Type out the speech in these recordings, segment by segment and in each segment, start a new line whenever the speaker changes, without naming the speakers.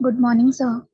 Good morning, sir.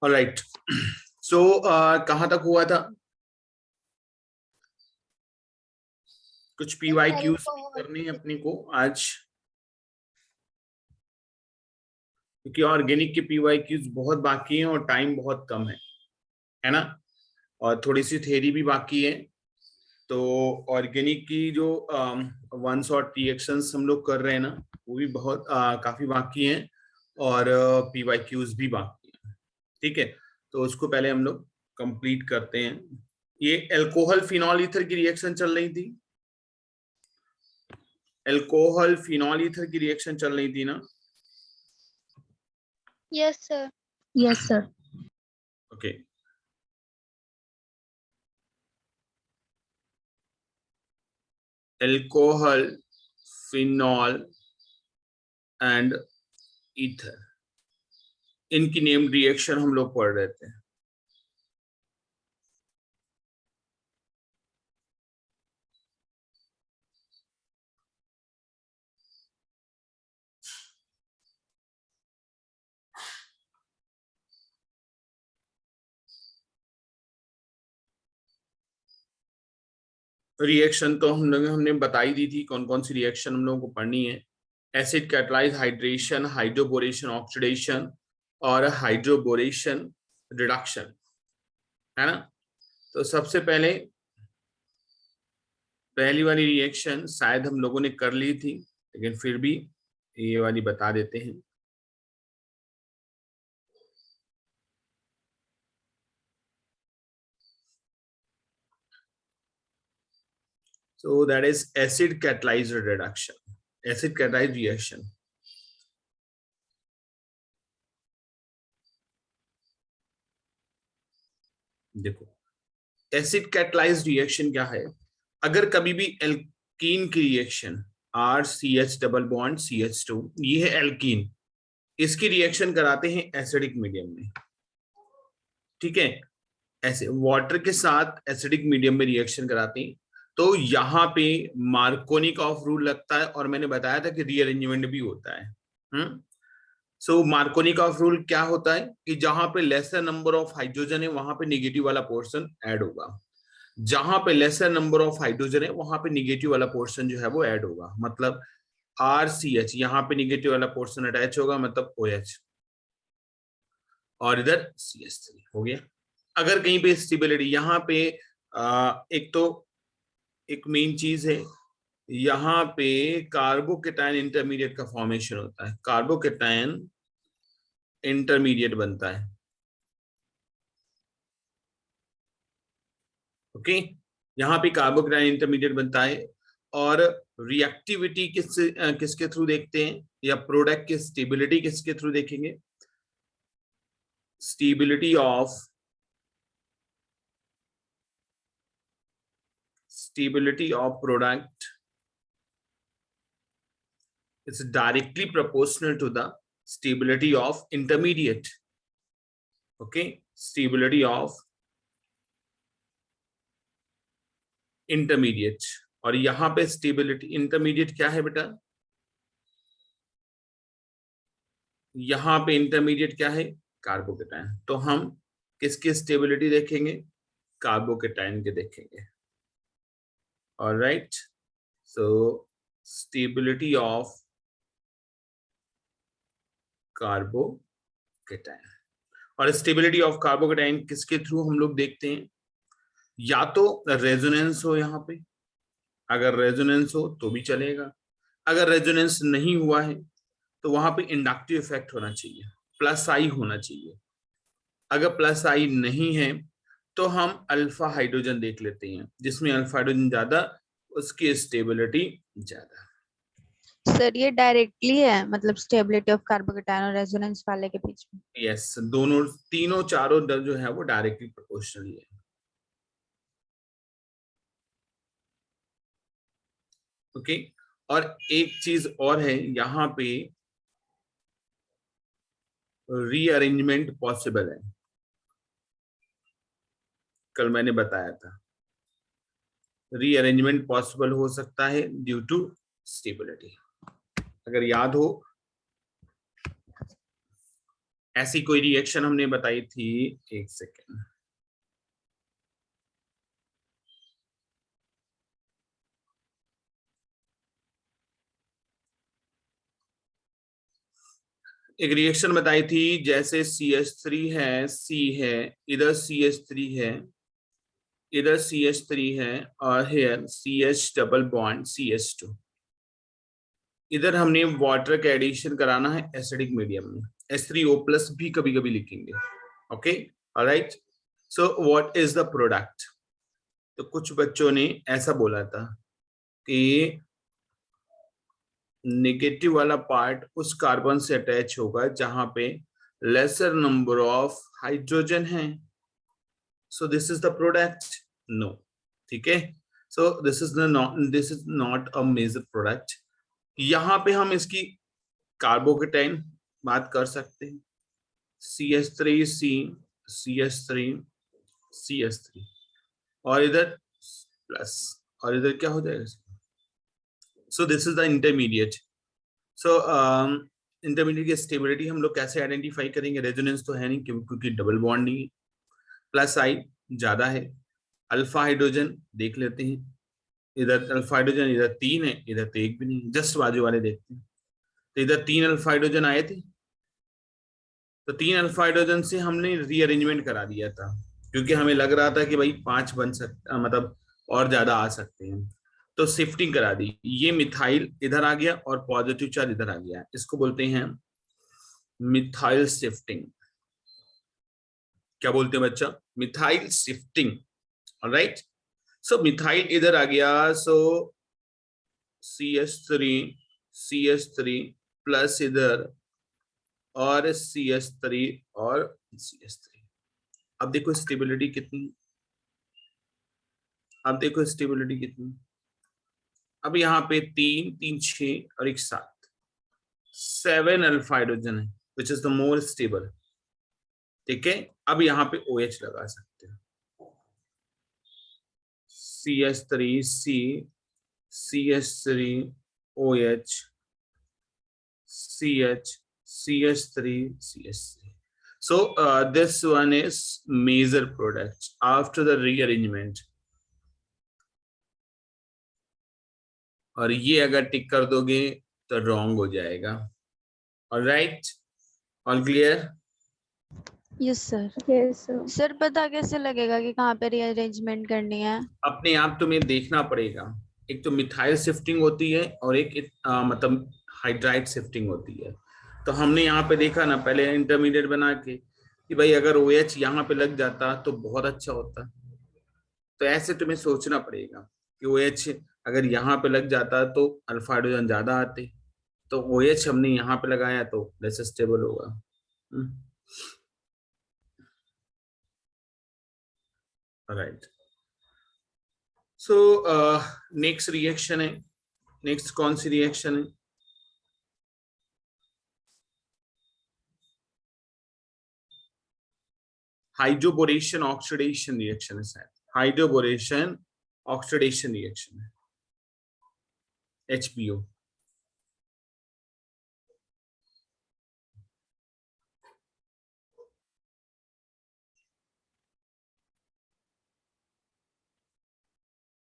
Alright so कहाँ तक हुआ था? कुछ PYQs करनी है अपनी को आज, क्योंकि ऑर्गेनिक के PYQs बहुत बाकी हैं और टाइम बहुत कम है ना? और थोड़ी सी थ्योरी भी बाकी है। तो ऑर्गेनिक की जो वन शॉट रिएक्शंस हम लोग कर रहे हैं ना, वो भी बहुत काफी बाकी हैं और PYQs भी बाकी हैं। ठीक है, तो उसको पहले हम लोग कंप्लीट करते हैं। ये अल्कोहल फिनॉल ईथर की रिएक्शन चल रही थी, अल्कोहल फिनॉल ईथर की रिएक्शन चल रही थी ना?
Yes sir.
Yes, sir.
Okay, alcohol phenol and ether, इनकी नेम रिएक्शन हम लोग पढ़ रहे थे। रिएक्शन तो हमने बताई दी थी, कौन कौन सी रिएक्शन हम लोगों को पढ़नी है। Acid catalyse hydration, hydroboration oxidation और हाइड्रोबोरेशन रिडक्शन, है ना? तो सबसे पहले पहली वाली रिएक्शन शायद हम लोगों ने कर ली थी, लेकिन फिर भी ये वाली बता देते हैं। So that is acid catalyzed reduction, acid catalyzed reaction. देखो एसिड कैटलाइज्ड रिएक्शन क्या है, अगर कभी भी एल्कीन की reaction RCH double bond CH2, ये है एल्कीन, इसकी रिएक्शन कराते हैं एसिडिक मीडियम में, ठीक है, ऐसे वाटर के साथ एसिडिक मीडियम में रिएक्शन कराते हैं, तो यहाँ पे मार्कोनी ऑफ रूल लगता है, और मैंने बताया था कि रीअरेंजमेंट भी होता है। सो मार्कोनी ऑफ रूल क्या होता है कि जहां पे लेसर नंबर ऑफ हाइड्रोजन है वहां पे निगेटिव वाला पोर्शन ऐड होगा, जहां पे लेसर नंबर ऑफ हाइड्रोजन है वहां पे निगेटिव वाला पोर्शन जो है वो ऐड होगा, मतलब RCH यहाँ पे निगेटिव वाला पोर्शन अटैच होगा, मतलब OH, और इधर CH3 हो गया। अगर कहीं पे स्टेबिलिटी यहाँ पे एक तो एक मेन चीज है, यहाँ पे कार्बोकेटायन इंटरमीडिएट का फॉर्मेशन होता है, कार्बोकेटायन इंटरमीडिएट बनता है, ओके, यहाँ पे कार्बोकेटायन इंटरमीडिएट बनता है, और रिएक्टिविटी किसके थ्रू देखते हैं, या प्रोडक्ट की स्टेबिलिटी किसके थ्रू देखेंगे, stability of product is directly proportional to the stability of intermediate, okay, stability of intermediate, और यहां पे स्टेबिलिटी इंटरमीडिएट क्या है बेटा, यहां पे इंटरमीडिएट क्या है, कार्बोकेटायन, तो हम किसकी स्टेबिलिटी देखेंगे, कार्बोकेटायन के देखेंगे, alright, so stability of carbocation, और स्टेबिलिटी ऑफ कार्बोकेटायन किसके थ्रू हम लोग देखते हैं, या तो रेजोनेंस हो, यहाँ पे अगर रेजोनेंस हो तो भी चलेगा, अगर रेजोनेंस नहीं हुआ है तो वहां पे इंडक्टिव इफेक्ट होना चाहिए, प्लस आई होना चाहिए, अगर प्लस आई नहीं है तो हम अल्फा हाइड्रोजन देख लेते हैं, जिसमें अल्फा हाइड्रोजन ज्यादा उसकी स्टेबिलिटी ज्यादा।
सर ये डायरेक्टली है, मतलब स्टेबिलिटी ऑफ कार्बोकेटायन और रेजोनेंस वाले के बीच में?
यस, दोनों तीनों चारों जो है वो डायरेक्टली प्रोपोर्शनल है, ओके। और एक चीज और है, यहाँ पे रीअरेंजमेंट पॉसिबल है, कल मैंने बताया था, रीअरेंजमेंट पॉसिबल हो सकता है ड्यू टू स्टेबिलिटी, अगर याद हो ऐसी कोई रिएक्शन हमने बताई थी, एक सेकेंड, एक रिएक्शन बताई थी, जैसे CH3 है, C है, इधर CH3 है, इधर CH3 है, और hair CH double bond CH2, इधर हमने वाटर का एडिशन कराना है एसिडिक मीडियम में, H3O+ भी कभी कभी लिखेंगे, okay, alright. So what is the product, तो कुछ बच्चों ने ऐसा बोला था कि नेगेटिव वाला पार्ट उस कार्बन से अटैच होगा जहां पे लेसर नंबर ऑफ हाइड्रोजन है, so this is the product, no, ठीक है, so this is not a major product. यहां पे हम इसकी कार्बोकेटाइन बात कर सकते हैं, CH3C CH3 CH3, और इधर प्लस, और इधर क्या हो जाएगा, सो this is the intermediate. So intermediate की स्टेबिलिटी हम लोग कैसे आइडेंटिफाई करेंगे, रेजोनेंस तो है नहीं क्योंकि डबल बॉन्ड नहीं है, प्लस आई ज्यादा है, अल्फा हाइड्रोजन देख लेते हैं, इधर अल्फा हाइड्रोजन इधर 3 है, इधर तो एक भी नहीं, जस्ट बाजू वाले देखते हैं, तो इधर 3 अल्फा हाइड्रोजन आए थे, तो 3 अल्फा हाइड्रोजन से हमने रीअरेंजमेंट करा दिया था, क्योंकि हमें लग रहा था कि भाई 5 बन सकता, मतलब और ज्यादा आ सकते हैं, तो शिफ्टिंग करा दी, ये मिथाइल इधर आ गया और पॉजिटिव चार्ज इधर आ गया, इसको बोलते हैं मिथाइल शिफ्टिंग। क्या बोलते हैं बच्चा, मिथाइल शिफ्टिंग, ऑलराइट। सो मिथाइल इधर आ गया, सो CH3 प्लस इधर और CH3 और CH3। अब देखो स्टेबिलिटी कितनी, अब देखो स्टेबिलिटी कितनी। अब यहाँ पे 3 3 6 और 1 7, 7 अल्फा हाइड्रोजन है which is the more stable. ठीक है, अब यहाँ पे OH लगा सकते हो, CH3C CH3 OH CH CH3 CH3। So this one is major product after the rearrangement। और ये अगर टिक कर दोगे तो रॉन्ग हो जाएगा। Alright, all clear?
Yes sir.
Yes sir.
Sir पता कैसे लगेगा कि कहाँ पे रीअरेंजमेंट करनी है?
अपने आप तुम्हें देखना पड़ेगा। एक तो मिथाइल शिफ्टिंग होती है और एक मतलब हाइड्राइड शिफ्टिंग होती है। तो हमने यहाँ पे देखा ना पहले इंटरमीडिएट बना के कि भाई अगर OH यहाँ पे लग जाता तो बहुत अच्छा होता। तो ऐसे तुम्हें सोचना पड़ेगा कि OH अगर यहाँ पे लग जाता तो अल्फा हाइड्रोजन ज्यादा आते, तो OH हमने यहाँ पे लगाया तो लेस स्टेबल होगा। राइट, सो नेक्स्ट रिएक्शन है, नेक्स्ट कौन सी रिएक्शन है? हाइड्रोबोरेशन ऑक्सीडेशन रिएक्शन है शायद, हाइड्रोबोरेशन ऑक्सीडेशन रिएक्शन है, HBO।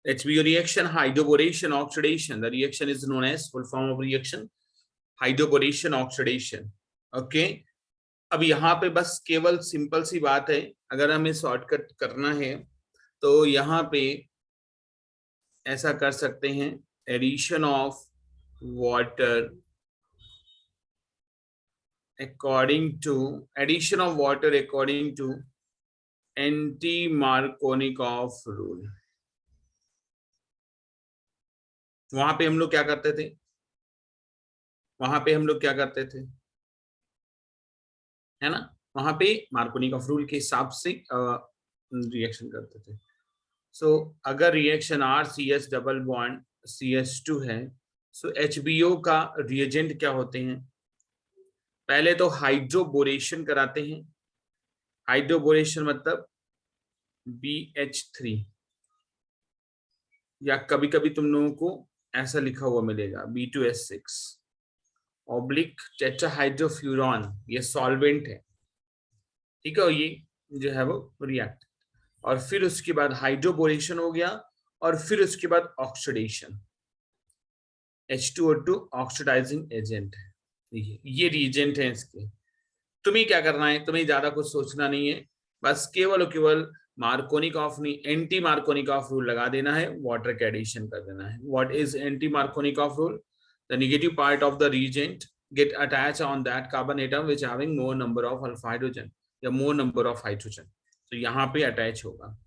HBO reaction, hydroboration oxidation. The reaction is known as full form of reaction hydroboration oxidation। Okay, अब यहाँ पे बस केवल सिंपल सी बात है, अगर हमें शॉर्टकट करना है तो यहाँ पे ऐसा कर सकते हैं, addition of water according to anti-Markovnikov rule। वहां पे हम लोग क्या करते थे, वहां पे हम लोग क्या करते थे, है ना, वहां पे मार्कोनिकॉफ रूल के हिसाब से रिएक्शन करते थे। सो अगर reaction RCH double bond CH2 है, सो HBO का रिएजेंट क्या होते हैं? पहले तो हाइड्रोबोरेशन कराते हैं, हाइड्रोबोरेशन मतलब BH3, या कभी कभी तुम लोगों को ऐसा लिखा हुआ मिलेगा B2S6 ऑब्लिक टेट्राहाइड्रोफ्यूरॉन, ये सॉल्वेंट है। ठीक है, और ये जो है वो रिएक्ट, और फिर उसके बाद हाइड्रोबोरेशन हो गया, और फिर उसके बाद ऑक्सीडेशन, H2O2 ऑक्सीडाइजिंग एजेंट है, ये रिएजेंट है इसके। तुम्हें क्या करना है, तुम्हें ज्यादा कुछ सोचना नहीं है, बस केवल और केवल मार्कोनिकॉफ नहीं, एंटी मार्कोनिकॉफ रूल लगा देना है, वाटर के एडिशन कर देना है। What is anti Markovnikov rule? The negative part of the reagent get attached on that carbon atom which having more number of alpha hydrogen या more number of hydrogen, तो यहाँ पे अटैच होगा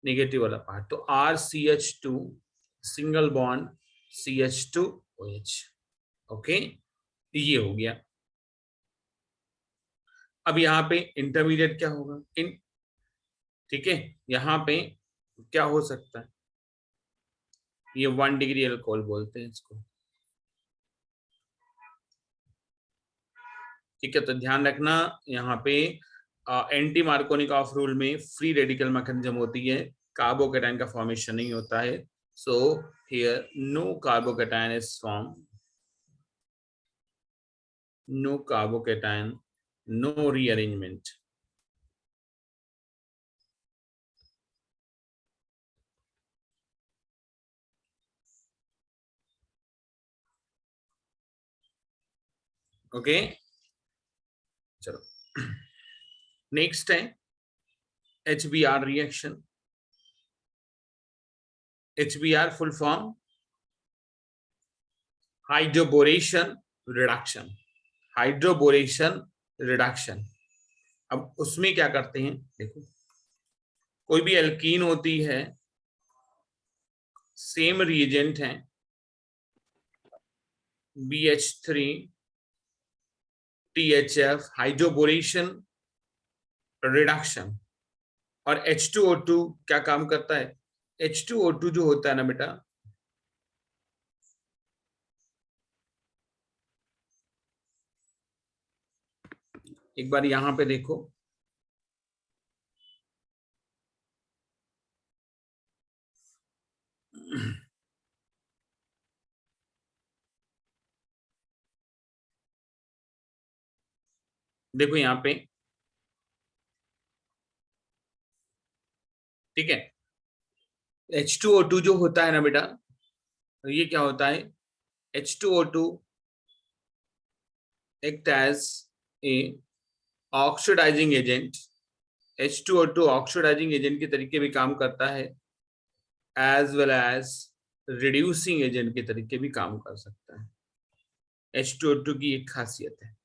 negative वाला part. तो RCH2 single bond CH2OH। Okay, ये हो गया। अब यहाँ पे इंटरमीडिएट क्या होगा ठीक है, यहाँ पे क्या हो सकता है, ये 1 डिग्री अल्कोहल बोलते हैं इसको। ठीक है, तो ध्यान रखना यहाँ पे एंटी मार्कोनिकॉफ रूल में फ्री रेडिकल मैकेनिज्म होती है, कार्बोकैटायन का फॉर्मेशन नहीं होता है। So here no carbocation is form, no carbocation, no rearrangement. Okay, चलो नेक्स्ट है HBr reaction. HBr full form hydroboration reduction, hydroboration reduction. अब उसमें क्या करते हैं, देखो कोई भी एल्कीन होती है सेम रिएजेंट हैं, BH3 THF हाइड्रोबोरेशन रिडक्शन, और H2O2 क्या काम करता है? H2O2 जो होता है ना बेटा, एक बार यहां पे देखो, देखो यहां पे, ठीक है, H2O2 जो होता है ना बेटा, ये क्या होता है? H2O2 act as a oxidising agent, H2O2 oxidising agent के तरीके भी काम करता है, as well as reducing agent के तरीके भी काम कर सकता है। H2O2 की एक खासियत है,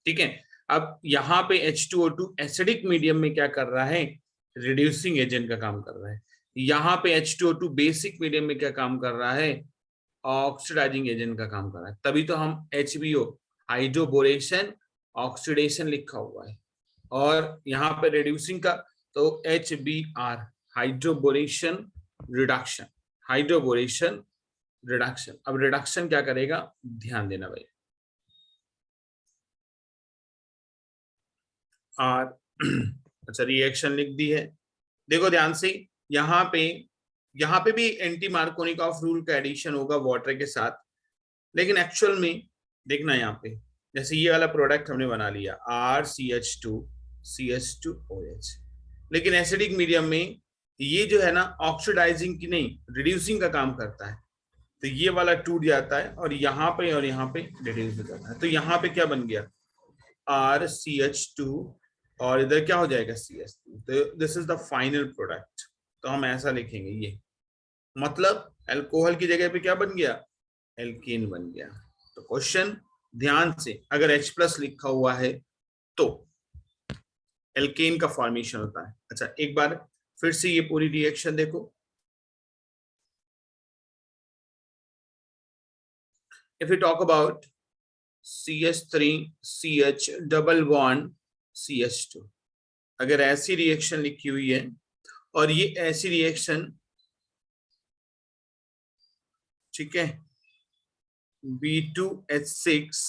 ठीक है। अब यहाँ पे H2O2 एसिडिक मीडियम में क्या कर रहा है? रिड्यूसिंग एजेंट का काम कर रहा है। यहाँ पे H2O2 बेसिक मीडियम में क्या काम कर रहा है? ऑक्सीडाइजिंग एजेंट का काम कर रहा है। तभी तो हम HBO हाइड्रोबोरेशन ऑक्सीडेशन लिखा हुआ है, और यहाँ पे रिड्यूसिंग का तो HBR hydroboration reduction, hydroboration reduction. अब रिडक्शन क्या करेगा? ध्यान देना भाई। और अच्छा, रिएक्शन लिख दी है, देखो ध्यान से, यहाँ पे भी एंटी मार्कोनिकॉफ रूल का एडिशन होगा वाटर के साथ, लेकिन एक्चुअल में देखना यहाँ पे, जैसे ये वाला प्रोडक्ट हमने बना लिया RCH2CH2OH, लेकिन एसिडिक मीडियम में ये जो है ना ऑक्सीडाइजिंग की नहीं, रिड्यूसिंग का काम करता है, तो ये वाला टूट जाता है और यहाँ पे रिड्यूस हो जाता है। तो यहाँ पे क्या बन गया? RCH2 और इधर क्या हो जाएगा? CH2। तो this is the final product. तो हम ऐसा लिखेंगे, ये मतलब अल्कोहल की जगह पे क्या बन गया? एल्केन बन गया। तो क्वेश्चन ध्यान से, अगर H+ लिखा हुआ है तो एल्केन का फॉर्मेशन होता है। अच्छा, एक बार फिर से ये पूरी रिएक्शन देखो। If you talk about CH3CH double bond CH2, अगर ऐसी रिएक्शन लिखी हुई है और ये ऐसी रिएक्शन, ठीक है, B2H6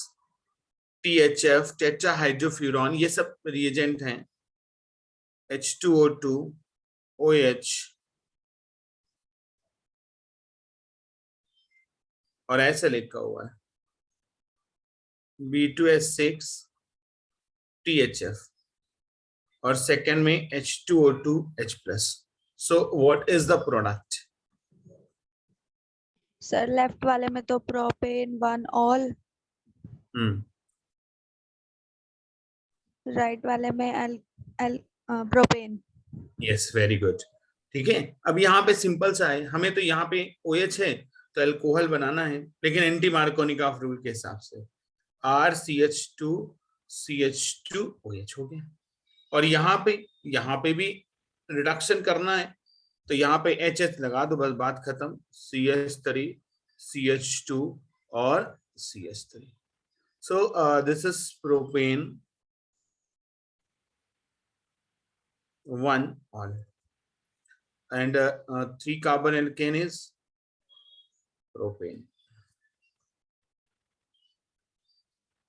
THF टेट्राहाइड्रोफ्यूरॉन, ये सब रिएजेंट हैं, H2O2 OH, और ऐसा लिखा हुआ है B2H6 THF, और सेकेंड में H2O2 H+। So what is the product?
Sir left वाले में तो प्रोपेन 1 ऑल, राइट वाले में प्रोपेन।
यस, वेरी गुड, ठीक है। अब यहाँ पे सिंपल सा है, हमें तो यहाँ पे OH है तो अल्कोहल बनाना है, लेकिन एंटी मार्कोनिकॉफ रूल के हिसाब से RCH2CH2OH हो गया, और यहाँ पे भी रिडक्शन करना है, तो यहाँ पे HH लगा दो, बस बात खत्म। CH3 CH2 और CH3। So this is propane 1 all, and 3 carbon alkane is propane.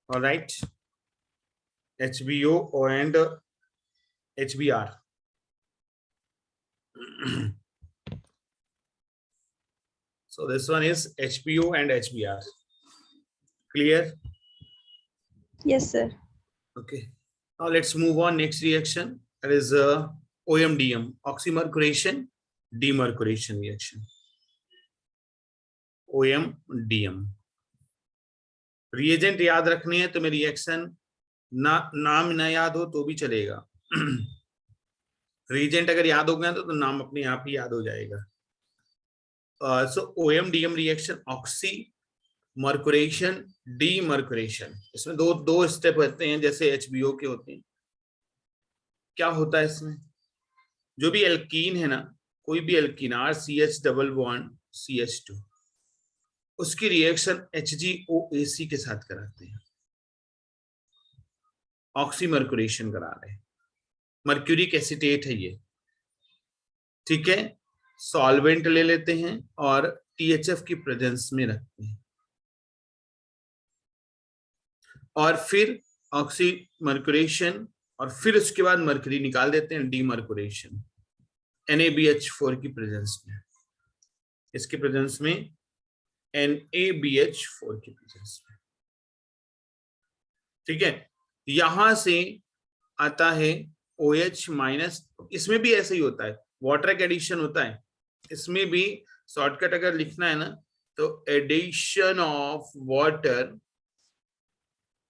All right, HBO and HBr. So this one is HBO and HBr. Clear?
Yes sir.
Okay. Now let's move on. Next reaction, that is OMDM, oxymercuration demercuration reaction. OMDM. Reagent याद रखनी है तो मैं reaction नाम ना याद हो तो भी चलेगा। रिएजेंट अगर याद हो गया तो नाम अपने आप ही याद हो जाएगा। सो OMDM रिएक्शन, ऑक्सी मर्कुरेशन डीमर्कुरेशन, इसमें दो स्टेप होते हैं जैसे HBO के होते हैं। क्या होता है इसमें? जो भी एल्कीन है ना, कोई भी एल्किनार CH डबल बॉन्ड CH2, उसकी रिएक्शन HgOAc के साथ कराते हैं, ऑक्सीमर्कुरेशन करा रहे हैं, मर्क्यूरिक एसीटेट है ये, ठीक है। सॉल्वेंट ले लेते हैं और THF की प्रेजेंस में रखते हैं, और फिर ऑक्सीमर्कुरेशन, और फिर उसके बाद मर्क्यूरी निकाल देते हैं, डीमर्कुरेशन NaBH4 की प्रेजेंस में, इसके प्रेजेंस में NaBH4 की प्रेजेंस में, ठीक है। यहां से आता है OH माइनस, इसमें भी ऐसे ही होता है, वाटर का एडिशन होता है, इसमें भी शॉर्टकट अगर लिखना है ना तो addition of water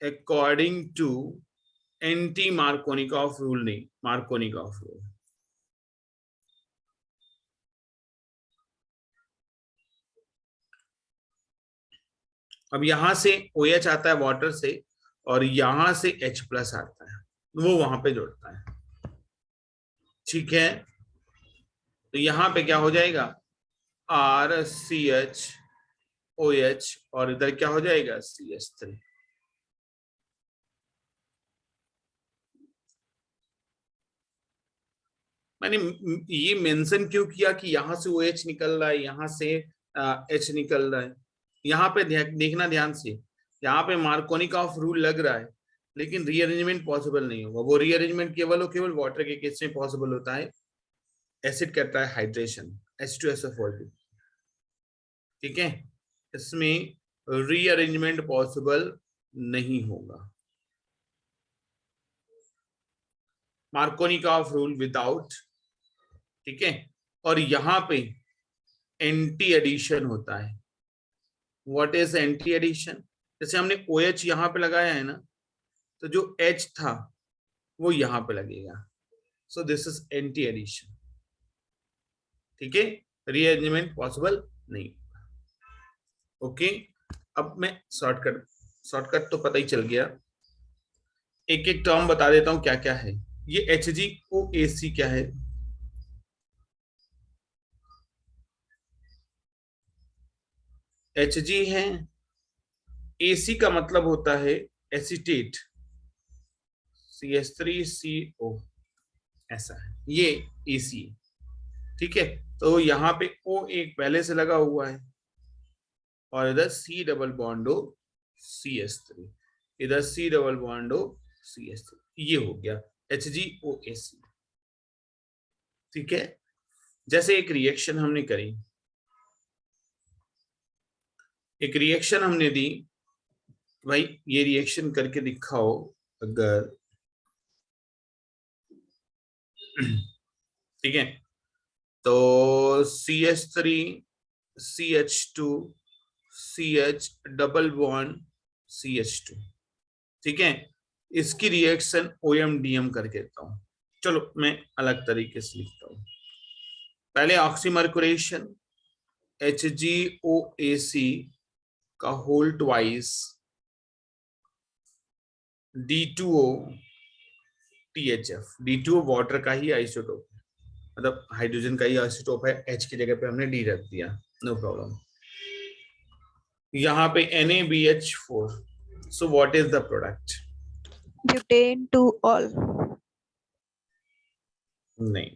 according to anti Markovnikov rule, नहीं मार्कोनिकॉफ रूल। अब यहां से OH आता है वाटर से, और यहां से H प्लस आता है, वो वहां पे जुड़ता है, ठीक है। तो यहां पे क्या हो जाएगा, RCHOH, और इधर क्या हो जाएगा CH3। मैंने ये मेंशन क्यों किया कि यहां से OH निकल रहा है, यहां से H निकल रहा है, यहाँ पे देखना ध्यान से, यहाँ पे मार्कोनिकॉफ रूल लग रहा है, लेकिन रीअरेंजमेंट पॉसिबल नहीं होगा। वो रीअरेंजमेंट केवल और केवल वाटर के केस में पॉसिबल होता है, एसिड करता है हाइड्रेशन H2SO4, ठीक है। इसमें रीअरेंजमेंट पॉसिबल नहीं होगा, मार्कोनिकॉफ रूल विदाउट, ठीक है। और यहां पे एंटी एडिशन होता है। What is anti addition? जैसे हमने OH यहां पे लगाया है ना, तो जो H था वो यहां पे लगेगा, so this is anti addition, ठीक है। रीअरेंजमेंट पॉसिबल नहीं, ओके। अब मैं शॉर्टकट तो पता ही चल गया, एक एक टर्म बता देता हूं क्या क्या है। ये HgOAc क्या है? Hg है, AC का मतलब होता है एसीटेट, CH3CO, ऐसा है, ये AC, ठीक है। तो यहाँ पे O एक पहले से लगा हुआ है, और इधर C double bond O CH3, इधर C double bond O CH3, ये हो गया HgOAc, ठीक है। जैसे एक रिएक्शन हमने करी, एक रिएक्शन हमने दी, भाई ये रिएक्शन करके दिखाओ अगर, ठीक है। तो CH3 CH2 CH double bond CH2, ठीक है। इसकी रिएक्शन OMDM करके देता हूं, चलो मैं अलग तरीके से लिखता हूं। पहले ऑक्सीमर्कुरेशन HgOAc का whole twice D2O THF, D2O water का ही आइसोटोप, मतलब हाइड्रोजन का ही आइसोटोप है, H की जगह पे हमने D रख दिया, नो प्रॉब्लम। यहाँ पे NaBH4, so what is the product?
Butane two all.
नहीं,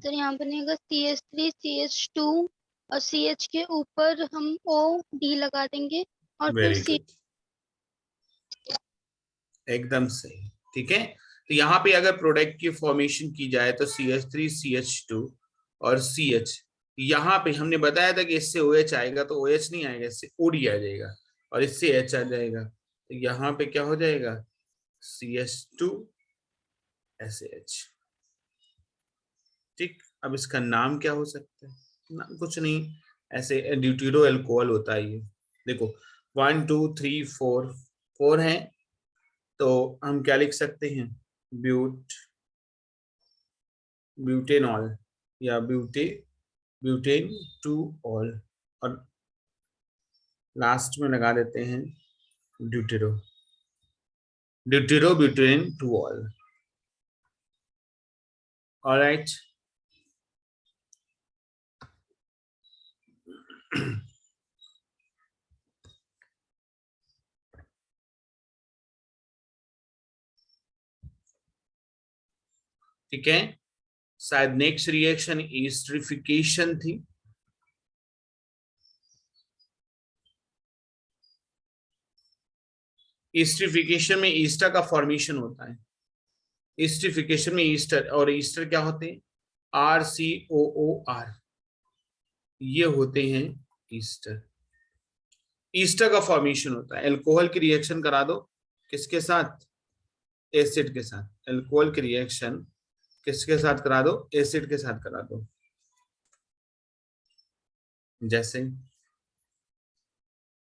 तो यहाँ बनेगा CH3 CH2 और CH के ऊपर हम OD लगा देंगे और फिर
वेरी गुड, एकदम सही, ठीक है। तो यहाँ पे अगर प्रोडक्ट की फॉर्मेशन की जाए तो CH3 CH2 और CH, यहाँ पे हमने बताया था कि इससे OH आएगा, तो OH नहीं आएगा, इससे OD आ जाएगा, और इससे H आ जाएगा, तो यहाँ पे क्या हो जाएगा CH2 SH, ठीक। अब इसका नाम क्या हो सकता है? नाम कुछ नहीं, ऐसे ड्यूटेरो अल्कोहल होता है ये, देखो 1 2 3 4 4 है, तो हम क्या लिख सकते हैं, ब्यूटेनॉल या ब्यूटेन टू ऑल, और लास्ट में लगा देते हैं deutero butane two all, alright. ठीक है, शायद नेक्स्ट रिएक्शन एस्टरिफिकेशन थी। एस्टरिफिकेशन में ईस्टर का फॉर्मेशन होता है। एस्टरिफिकेशन में ईस्टर, और ईस्टर क्या होते हैं? RCOOR, ये होते हैं ईस्टर। ईस्टर का फॉर्मेशन होता है। अल्कोहल की रिएक्शन करा दो किसके साथ? एसिड के साथ। अल्कोहल की रिएक्शन किसके साथ करा दो? एसिड के साथ करा दो। जैसे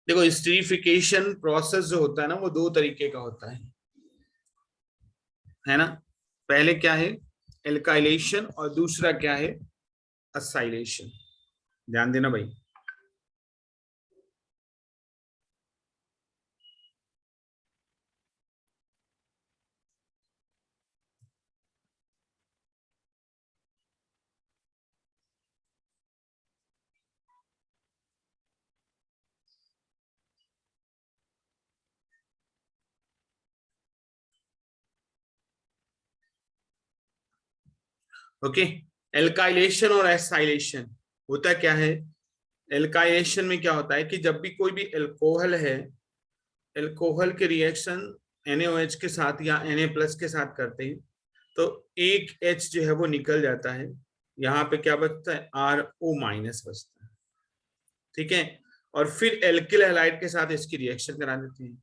देखो, एस्टरिफिकेशन प्रोसेस जो होता है ना, वो दो तरीके का होता है ना। पहले क्या है? एल्काइलेशन, और दूसरा क्या है? असाइलेशन। ध्यान देना भाई। ओके, एल्काइलेशन और एसाइलेशन होता क्या है? एल्काइलेशन में क्या होता है कि जब भी कोई भी एल्कोहल है, एल्कोहल के रिएक्शन NaOH के साथ या Na+ के साथ करते हैं, तो एक H जो है वो निकल जाता है। यहाँ पे क्या बचता है? RO- बचता है। ठीक है, और फिर एल्किल हैलाइड के साथ इसकी रिएक्शन करा देते हैं,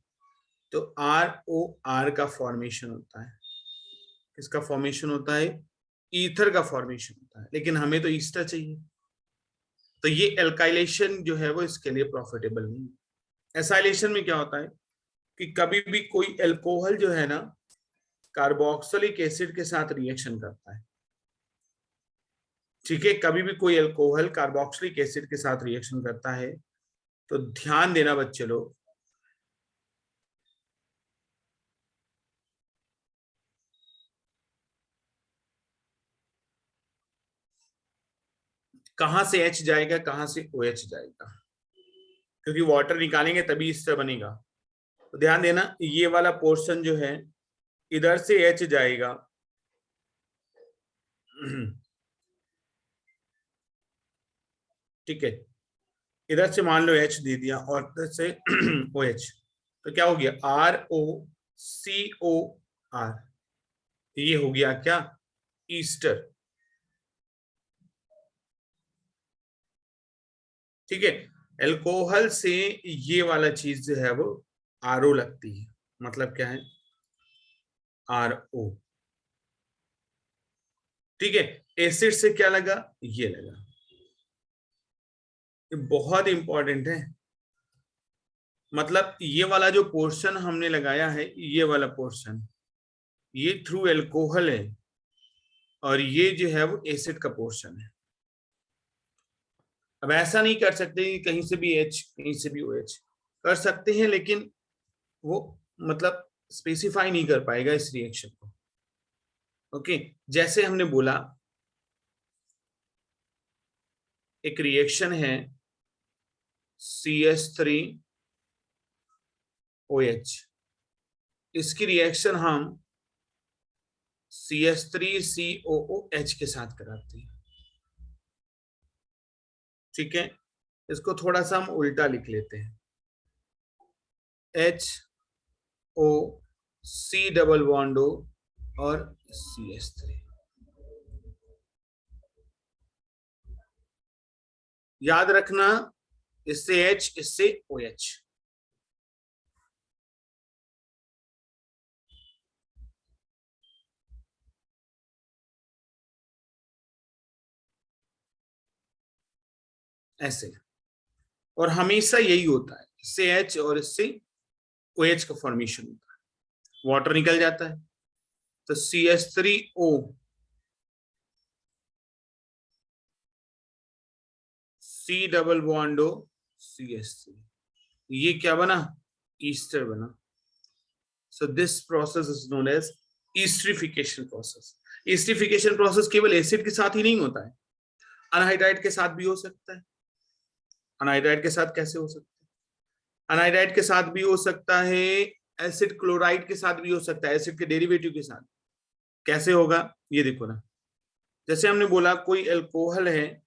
तो ROR का फॉर्मेशन होता है। किसका फॉर्मेशन होता है? ईथर का फॉर्मेशन होता है। लेकिन हमें तो ईस्टर चाहिए, तो ये एल्काइलेशन जो है वो इसके लिए प्रॉफिटेबल नहीं है। एसाइलेशन में क्या होता है कि कभी भी कोई एल्कोहल जो है ना, कार्बोक्सिलिक एसिड के साथ रिएक्शन करता है। ठीक है, कभी भी कोई एल्कोहल कार्बोक्सिलिक एसिड के साथ रिएक्शन करता है, तो ध्यान देना बच्चे लोग, कहां से H जाएगा, कहां से OH जाएगा, क्योंकि वाटर निकालेंगे तभी इससे बनेगा। तो ध्यान देना, ये वाला पोर्शन जो है, इधर से H जाएगा, ठीक है, इधर से मान लो H दे दिया और इधर से OH, तो क्या हो गया? ROCOR। ये हो गया क्या? ईस्टर। ठीक है, एल्कोहल से ये वाला चीज जो है वो RO लगती है, मतलब क्या है? RO। ठीक है, एसिड से क्या लगा? ये लगा। ये बहुत इंपॉर्टेंट है। मतलब ये वाला जो पोर्शन हमने लगाया है, ये वाला पोर्शन, ये थ्रू एल्कोहल है, और ये जो है वो एसिड का पोर्शन है। अब ऐसा नहीं कर सकते कि कहीं से भी H कहीं से भी OH। कर सकते हैं, लेकिन वो मतलब स्पेसिफाई नहीं कर पाएगा इस रिएक्शन को। ओके, जैसे हमने बोला, एक रिएक्शन है CH3OH, इसकी रिएक्शन हम CH3COOH के साथ कराते हैं। ठीक है, इसको थोड़ा सा हम उल्टा लिख लेते हैं, HOC डबल बॉन्ड O और CH3। याद रखना, इससे H, इससे OH। ऐसे, और हमेशा यही होता है, इससे H और इससे OH का फॉर्मेशन होता है, वाटर निकल जाता है, तो CH3O, C double bond O, CH3, ये क्या बना? ईस्टर बना। So this process is known as esterification process. Esterification process केवल एसिड के साथ ही नहीं होता है, अनहाइड्राइड के साथ भी हो सकता है। अनाइड्राइड के साथ कैसे हो सकता है? अनाइड्राइड के साथ भी हो सकता है, एसिड क्लोराइड के साथ भी हो सकता है, एसिड के डेरिवेटिव के साथ। कैसे होगा ये देखो ना, जैसे हमने बोला कोई अल्कोहल है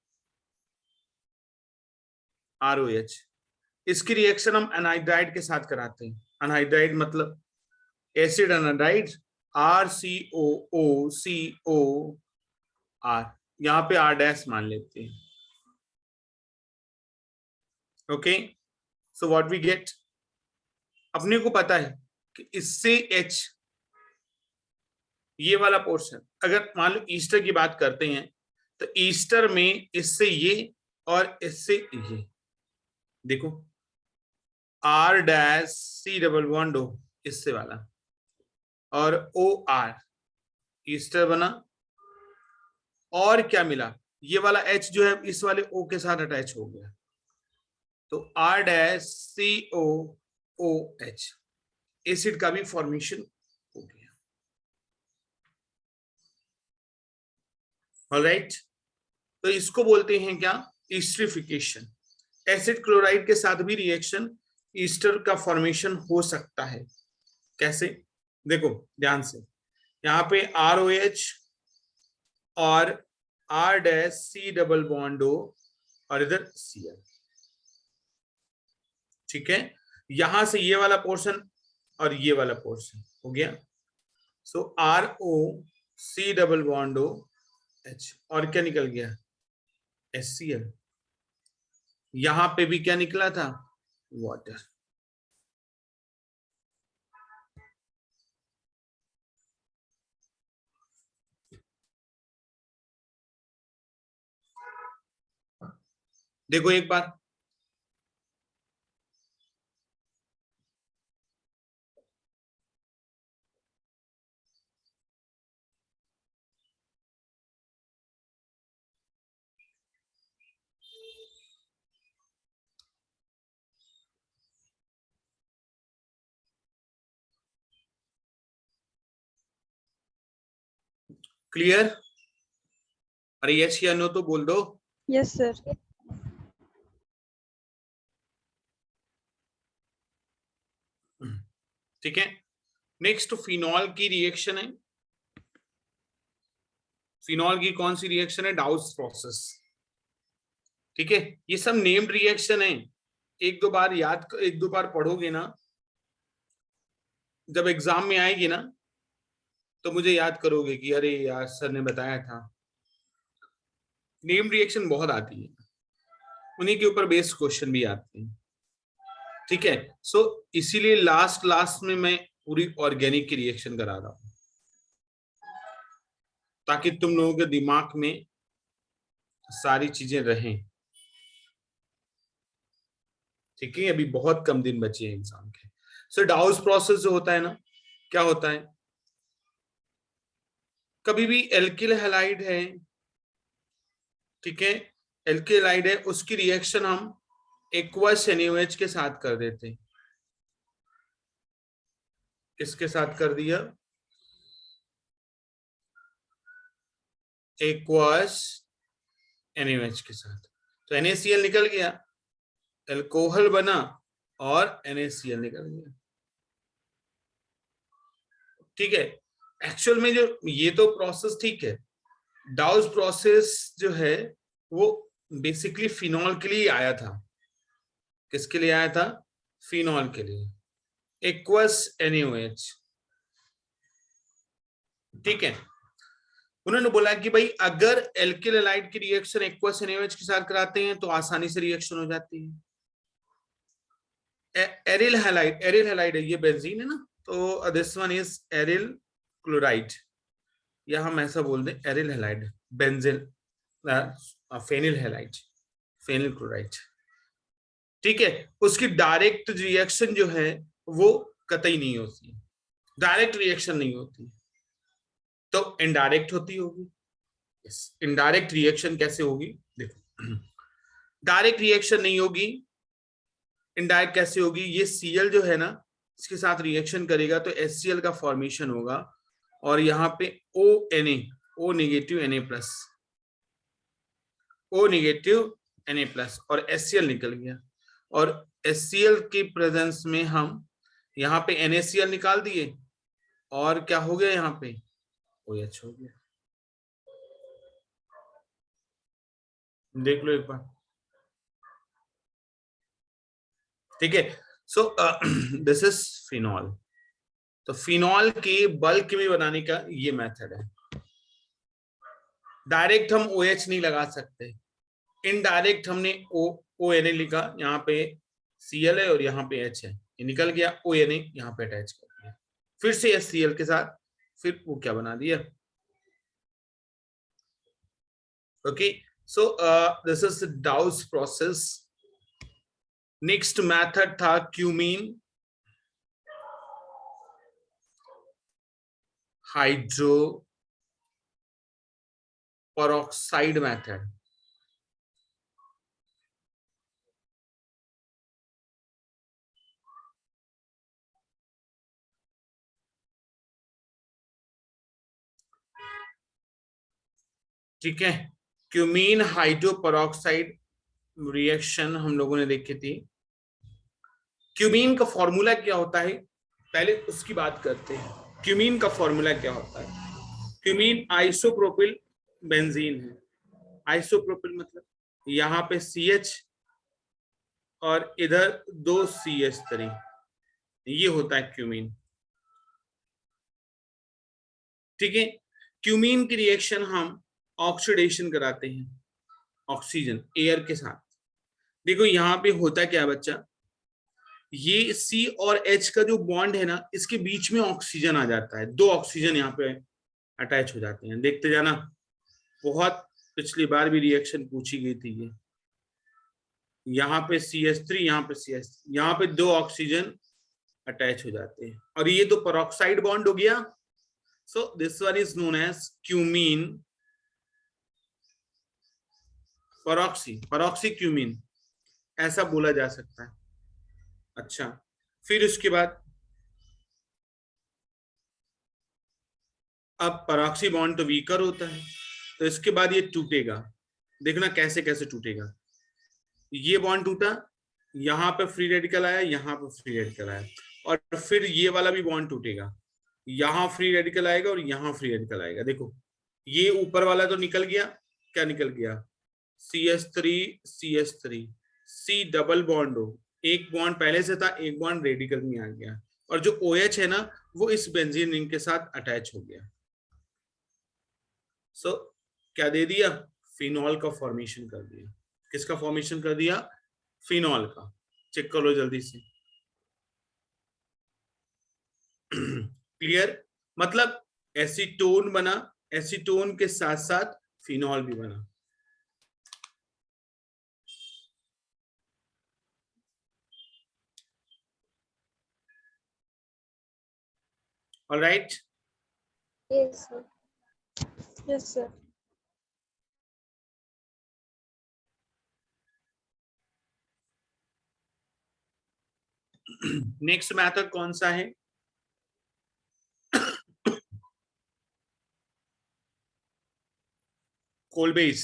ROH, इसकी रिएक्शन हम अनाइड्राइड के साथ कराते हैं। अनाइड्राइड मतलब एसिड अनाइड्राइड, RCOOCOR, यहाँ पे R' मान लेते हैं। Okay, so what we get, अपने को पता है कि इससे H, ये वाला पोर्शन, अगर मान लो ईस्टर की बात करते हैं तो ईस्टर में इससे ये और इससे ये, देखो R', C" इससे वाला, और OR, ईस्टर बना, और क्या मिला, ये वाला H जो है इस वाले O के साथ अटैच हो गया, तो R', COOH, एसिड का भी फॉर्मेशन हो गया। ऑलराइट, तो इसको बोलते हैं क्या, ईस्टरिफिकेशन। एसिड क्लोराइड के साथ भी रिएक्शन ईस्टर का फॉर्मेशन हो सकता है। कैसे, देखो ध्यान से, यहाँ पे ROH और R', C" और इधर Cl, ठीक है, यहां से ये वाला पोर्शन और ये वाला पोर्शन हो गया, सो ROC" और क्या निकल गया, HCl। यहां पे भी क्या निकला था, वाटर। देखो एक बार, क्लियर? अरे यस या नो तो बोल दो।
Yes sir.
ठीक है, नेक्स्ट फिनॉल की रिएक्शन है। फिनॉल की कौन सी रिएक्शन है, डाउस प्रोसेस। ठीक है, ये सब नेम्ड रिएक्शन है, एक दो बार पढ़ोगे ना, जब एग्जाम में आएगी ना तो मुझे याद करोगे कि अरे यार सर ने बताया था। नेम्ड रिएक्शन बहुत आती है, उन्हीं के ऊपर बेस्ड क्वेश्चन भी आते हैं। ठीक है, सो इसीलिए लास्ट में मैं पूरी ऑर्गेनिक की रिएक्शन करा रहा हूं, ताकि तुम लोगों के दिमाग में सारी चीजें रहें। ठीक है, अभी बहुत कम दिन बचे हैं एग्जाम के। सो डाउस प्रोसेस जो होता है ना, क्या होता है, कभी भी एल्किल हैलाइड है, ठीक है, एल्किल हैलाइड है, उसकी रिएक्शन हम एक्वस NaOH के साथ कर देते हैं। किसके साथ कर दिया, एक्वस NaOH के साथ, तो NaCl निकल गया, अल्कोहल बना और NaCl निकल गया। ठीक है, एक्चुअल में जो ये तो प्रोसेस ठीक है, डाउस प्रोसेस जो है वो बेसिकली फिनॉल के लिए आया था। किसके लिए आया था, फिनॉल के लिए, एक्वस NaOH। ठीक है, उन्होंने बोला कि भाई अगर एल्किल हैलाइड की रिएक्शन एक्वस NaOH के साथ कराते हैं तो आसानी से रिएक्शन हो जाती है। एरिल हैलाइड है, ये बेंजीन है ना, तो this one is aryl chloride, या हम ऐसा बोल दें aryl halide, benzyl phenyl halide, phenyl chloride. ठीक है, उसकी डायरेक्ट रिएक्शन जो है वो कतई नहीं होती, डायरेक्ट रिएक्शन नहीं होती, तो इनडायरेक्ट होती होगी। इनडायरेक्ट रिएक्शन कैसे होगी, देखो डायरेक्ट रिएक्शन नहीं होगी, इनडायरेक्ट कैसे होगी, ये Cl जो है ना इसके साथ रिएक्शन करेगा तो HCl का फॉर्मेशन होगा, और यहाँ पे O negative Na+, O negative Na+ और HCl निकल गया, और HCl के प्रेजेंस में हम यहाँ पे NaCl निकाल दिए, और क्या हो गया यहाँ पे OH हो गया। देख लो एक बार, ठीक है। So this is phenol. तो फिनॉल के बल्क में बनाने का ये मेथड है। डायरेक्ट हम OH नहीं लगा सकते, इनडायरेक्ट हमने ONA लिखा, यहाँ पे Cl है और यहाँ पे H है, ये निकल गया, ONA यहाँ पे अटैच कर दिया, फिर से HCl के साथ, फिर वो क्या बना दिया। Okay, so this is डाउस process. Next method था क्यूमीन हाइड्रो पेरोक्साइड मेथड। ठीक है, क्यूमीन हाइड्रो पेरोक्साइड रिएक्शन हम लोगों ने देखी थी। क्यूमीन का फॉर्मूला क्या होता है, पहले उसकी बात करते हैं। क्यूमीन का फॉर्मूला क्या होता है? क्यूमीन आइसोप्रोपिल बेंजीन है। आइसोप्रोपिल मतलब यहाँ पे CH और इधर 2 CH3, ये होता है क्यूमीन। ठीक है, क्यूमीन की रिएक्शन हम ऑक्सीडेशन कराते हैं ऑक्सीजन एयर के साथ। देखो यहाँ पे होता क्या है बच्चा, ये C और H का जो बॉन्ड है ना, इसके बीच में ऑक्सीजन आ जाता है, 2 ऑक्सीजन यहाँ पे अटैच हो जाते हैं। देखते जाना, बहुत पिछली बार भी रिएक्शन पूछी गई थी ये। यहाँ पे CH3, यहाँ पे CH3, यहाँ पे 2 ऑक्सीजन अटैच हो जाते हैं, और ये तो पेरोक्साइड बॉन्ड हो गया। So this one is known as cumene peroxy cumene, ऐसा बोला जा सकता है। अच्छा, फिर उसके बाद अब पेरोक्सी बॉन्ड तो वीकर होता है, तो इसके बाद ये टूटेगा। देखना कैसे कैसे टूटेगा। ये बॉन्ड टूटा, यहाँ पे फ्री रेडिकल आया, यहाँ पे फ्री रेडिकल आया, और फिर ये वाला भी बॉन्ड टूटेगा, यहाँ फ्री रेडिकल आएगा और यहाँ फ्री रेडिकल आएगा। देखो ये ऊपर वाला तो निकल गया, क्या निकल गया, CH3 C डबल बॉन्ड हो, एक बॉन्ड पहले से था, एक बॉन्ड रेडिकल में आ गया, और जो OH है ना वो इस बेंजीन रिंग के साथ अटैच हो गया। सो क्या दे दिया, फिनॉल का फॉर्मेशन कर दिया। किसका फॉर्मेशन कर दिया, फिनॉल का। चेक कर लो जल्दी से। क्लियर, मतलब एसीटोन बना, एसीटोन के साथ साथ फिनॉल भी बना। Alright,
Yes, sir. Yes, sir.
Next method कौन सा है, Kolbe's.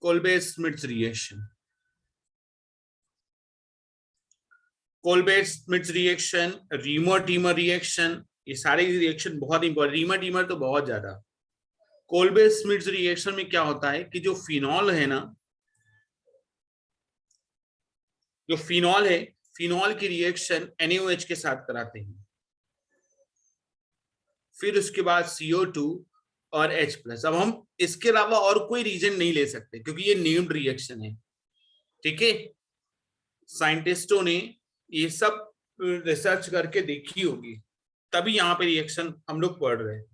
Kolbe's-Smith reaction, Kolbe's-Smith reaction, reamer-teamer reaction, ये सारे रिएक्शन बहुत इंपॉर्टेंट। रीमर-टीमर तो बहुत ज्यादा। कोलबेस-स्मिथ रिएक्शन में क्या होता है कि जो फिनॉल है ना, जो फिनॉल है, फिनॉल की रिएक्शन NaOH के साथ कराते हैं, फिर उसके बाद CO2 और H+। अब हम इसके अलावा और कोई रीजन नहीं ले सकते क्योंकि ये नेम्ड रिएक्शन है। ठीक है, साइंटिस्टों ने ये सब रिसर्च करके देखी होगी, तभी यहाँ पे रिएक्शन हम लोग पढ़ रहे हैं।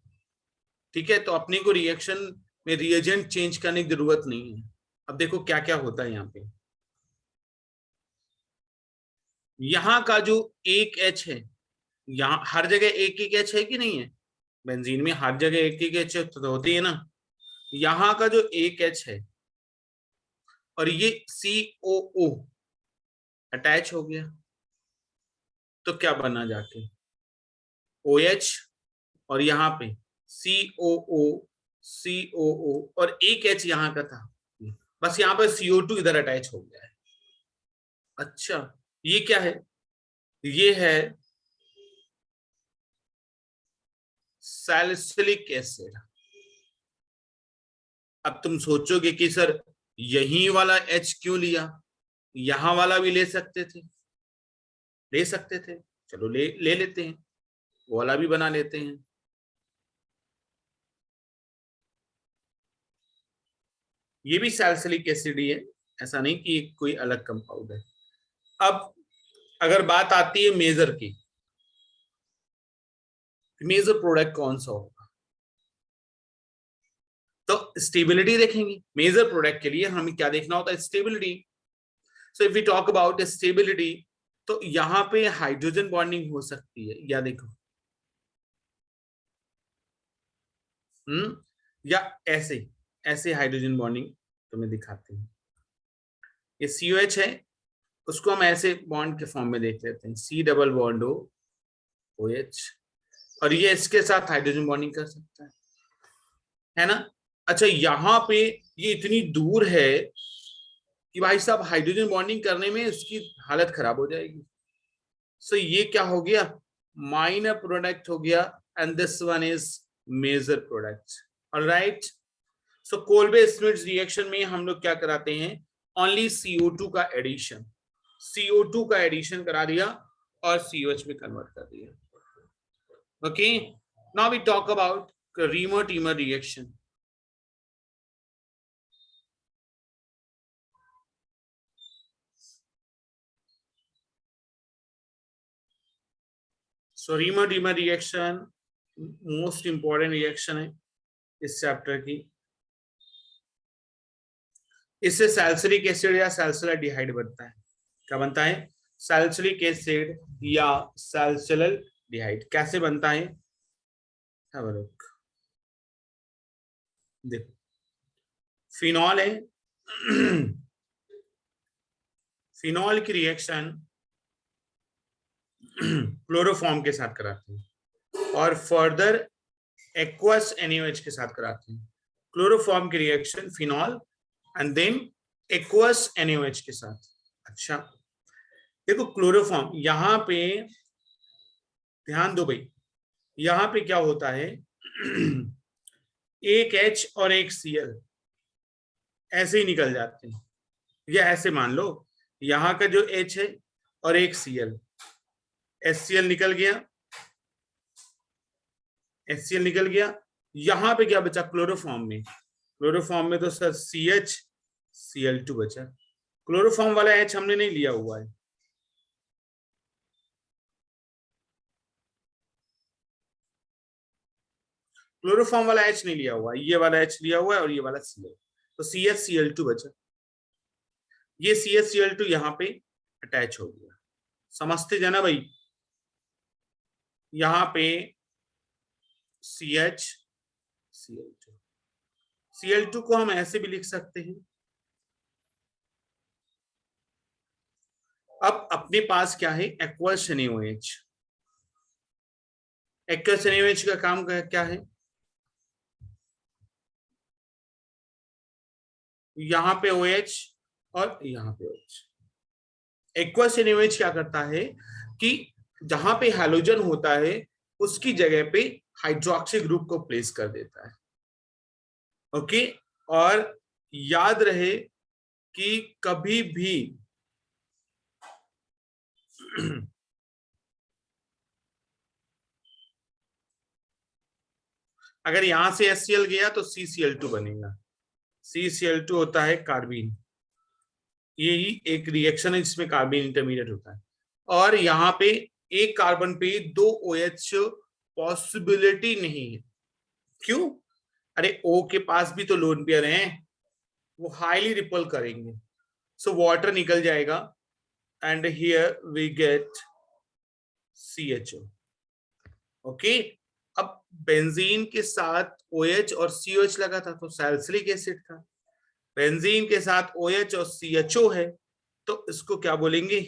ठीक है, तो अपने को रिएक्शन में रिएजेंट चेंज करने की जरूरत नहीं है। अब देखो क्या क्या होता है यहाँ पे। यहाँ का जो एक H है, यहाँ हर जगह एक एक H है कि नहीं है, बेंजीन में हर जगह एक एक H तो होती है ना। यहाँ का जो एक H है और ये COO अटैच हो गया, तो क्या बना जाके OH, और यहाँ पे COO COO और एक H यहाँ का था, बस यहाँ पर CO2 इधर अटैच हो गया है। अच्छा ये क्या है? ये है सैलिसिलिक एसिड। अब तुम सोचोगे कि सर यही वाला H क्यों लिया, यहां वाला भी ले सकते थे, चलो ले लेते हैं, वो वाला भी बना लेते हैं। ये भी सैलिसिलिक एसिड ही है, ऐसा नहीं कि कोई अलग कंपाउंड है। अब अगर बात आती है मेजर की, मेजर प्रोडक्ट कौन सा होगा, तो स्टेबिलिटी देखेंगे। मेजर प्रोडक्ट के लिए हमें क्या देखना होता है? Stability. So if we talk about stability, तो यहां पे हाइड्रोजन बॉन्डिंग हो सकती है, या देखो या ऐसे ऐसे हाइड्रोजन बॉन्डिंग तुम्हें दिखाते हैं। ये COH है, उसको हम ऐसे बॉन्ड के फॉर्म में देख लेते हैं, C डबल बॉन्ड OH, और ये इसके साथ हाइड्रोजन बॉन्डिंग कर सकता है ना। अच्छा यहां पे ये इतनी दूर है कि भाई साहब हाइड्रोजन बॉन्डिंग करने में इसकी हालत खराब हो जाएगी। सो ये क्या हो गया? माइनर प्रोडक्ट हो गया, and this one is major product. Alright, so Kolbe Smith reaction में हम लोग क्या कराते हैं? ओनली CO2 का एडिशन, CO2 का एडिशन करा दिया और COH में कन्वर्ट कर दिया। Okay, now we talk about Reamer-Teamer reaction. So Reamer-Teamer reaction most important reaction है इस चैप्टर की। इससे सैलिसिलिक एसिड या सैलिसिलाडिहाइड बनता है। क्या बनता है? सैलिसिलिक एसिड या सैलिसिलाडिहाइड। कैसे बनता है? Have a look. देखो फिनॉल है, फिनॉल की रिएक्शन क्लोरोफॉर्म के साथ कराते हैं और फर्दर एक्वस NaOH के साथ कराते हैं। क्लोरोफॉर्म की reaction phenol and then aqueous NaOH के साथ। अच्छा देखो क्लोरोफॉर्म, यहां पे ध्यान दो भाई, यहां पे क्या होता है? एक H और एक Cl ऐसे ही निकल जाते हैं, या ऐसे मान लो यहां का जो H है और एक Cl, HCl निकल गया, HCl निकल गया। यहां पे क्या बचा क्लोरोफॉर्म में? क्लोरोफॉर्म में तो सर CH Cl2 बचा। क्लोरोफॉर्म वाला H हमने नहीं लिया हुआ है, क्लोरोफॉर्म वाला H नहीं लिया हुआ है, ये वाला H लिया हुआ है और ये वाला Cl, तो CH Cl2 बचा। ये CH Cl2 यहाँ पे अटैच हो गया, समझते जाना भाई। यहाँ पे CH Cl2, Cl2 को हम ऐसे भी लिख सकते हैं। अब अपने पास क्या है? Aqueous NaOH। एक्वस NaOH का काम क्या है? यहाँ पे OH और यहाँ पे OH। एक्वस NaOH क्या करता है कि जहां पे हैलोजन होता है उसकी जगह पे हाइड्रोक्सी ग्रुप को प्लेस कर देता है। ओके, और याद रहे कि कभी भी अगर यहां से HCl गया तो CCl2 बनेगा। CCl2 होता है कार्बिन, यही एक रिएक्शन है जिसमें कार्बिन इंटरमीडिएट होता है, और यहाँ पे एक कार्बन पे दो OH पॉसिबिलिटी नहीं है। क्यों? अरे O के पास भी तो लोन पेयर हैं, वो हाईली रिपल करेंगे, सो वाटर निकल जाएगा and here we get CHO। Okay, अब बेंजीन के साथ OH और COH लगा था तो सैलिसिलिक एसिड था, बेंजीन के साथ OH और CHO है तो इसको क्या बोलेंगे?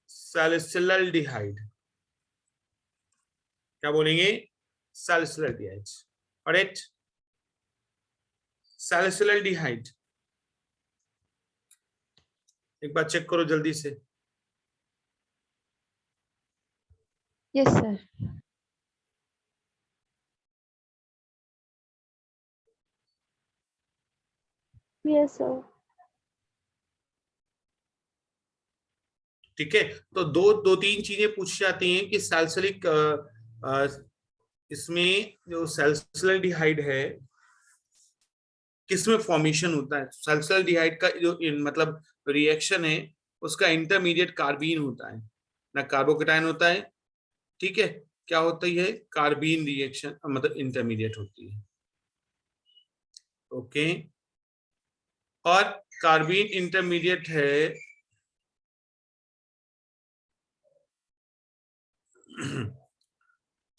सैलिसिलाल्डिहाइड। क्या बोलेंगे? सैलिसिलाल्डिहाइड। ऑलराइट, सैलिसिलडिहाइड एक बार चेक करो जल्दी से।
Yes sir. Yes sir.
ठीक है, तो दो तीन चीजें पूछी जाती हैं कि सैलिसिलिक इसमें जो सैलिसिलडिहाइड है किसमें फॉर्मेशन होता है। सल्फरडिहाइड का जो मतलब रिएक्शन है उसका इंटरमीडिएट कार्बीन होता है, ना कार्बोकेटायन होता है। ठीक है, क्या होती है, कार्बीन रिएक्शन मतलब इंटरमीडिएट होती है। ओके, और कार्बीन इंटरमीडिएट है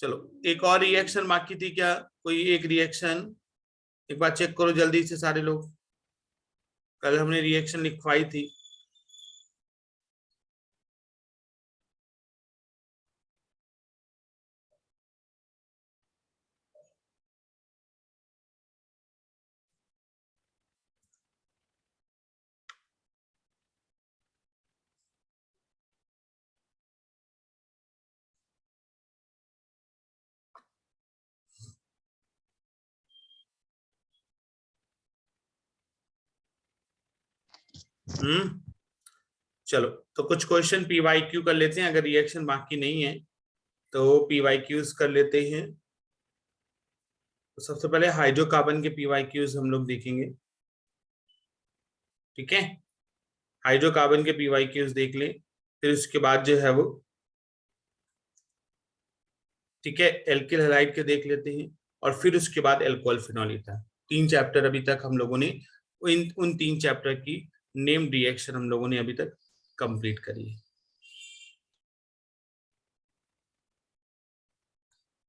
चलो एक और रिएक्शन बाकी थी क्या, कोई एक रिएक्शन एक बार चेक करो जल्दी से सारे लोग, कल हमने रिएक्शन लिखवाई थी। चलो तो कुछ क्वेश्चन पीवाईक्यू कर लेते हैं, अगर रिएक्शन बाकी नहीं है तो पीवाईक्यूज कर लेते हैं। तो सबसे पहले हाइड्रोकार्बन के पीवाईक्यूज हम लोग देखेंगे। ठीक है, हाइड्रोकार्बन के पीवाईक्यूज देख लें, फिर उसके बाद जो है वो ठीक है एल्किल हैलाइड के देख लेते हैं, और फिर उसके बाद एल्कोहल फिनॉल ईथर। 3 चैप्टर अभी तक हम लोगों ने उन 3 चैप्टर की नेम रिएक्शन हम लोगों ने अभी तक कंप्लीट करी है।